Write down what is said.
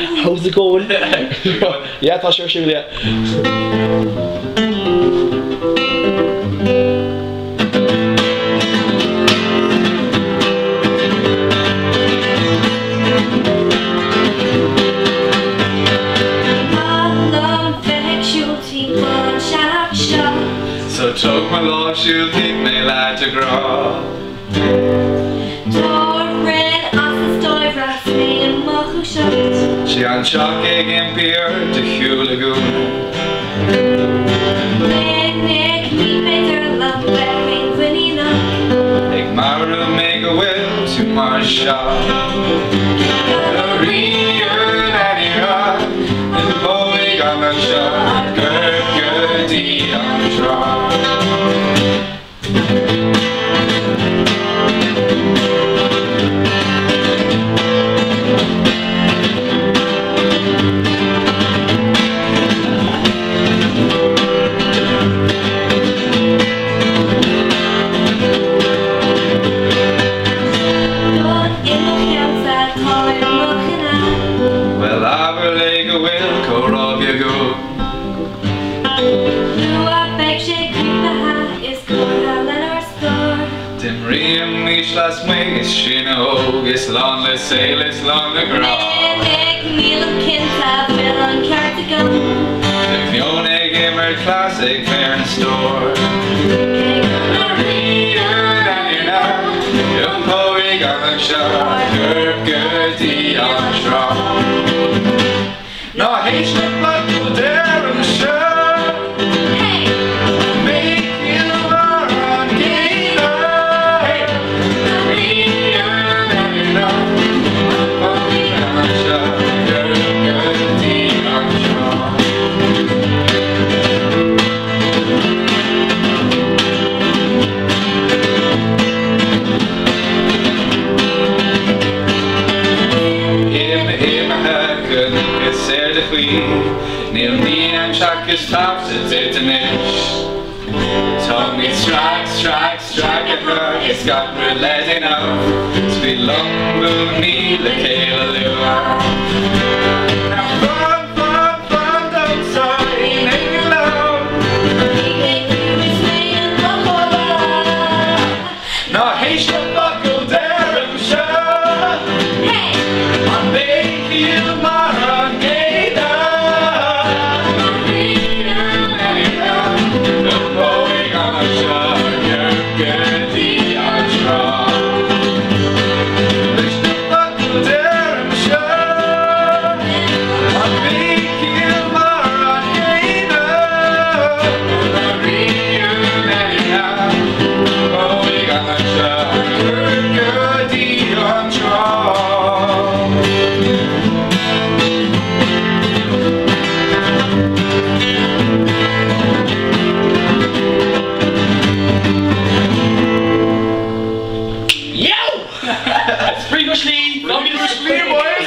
How's it going? Yeah, tá sure siúil, yeah. So tug my love, she'll keep me lad to grow. She an Chuallacht in beer to Hugh Lagoon. Ik maru make a will to my shop. The rear that you're in the boy Gaelach shop. Gurgurdy on drop. Last week is she no is long the sail is long the ground. The Fiona Gamer Classic Fair and Store. Young Poe Gaelach shot, Gurgurdy on drop. No haste the blood will dare and show. Neil me and cheachas tops to ditanish. Tongue me strike at her. It's got red letting out. Sweet long moon me the cheiliúradh. Now fun, don't sigh, make it loud. No haste the buckle there and show. On big heel Maran Gaeilge. Boys,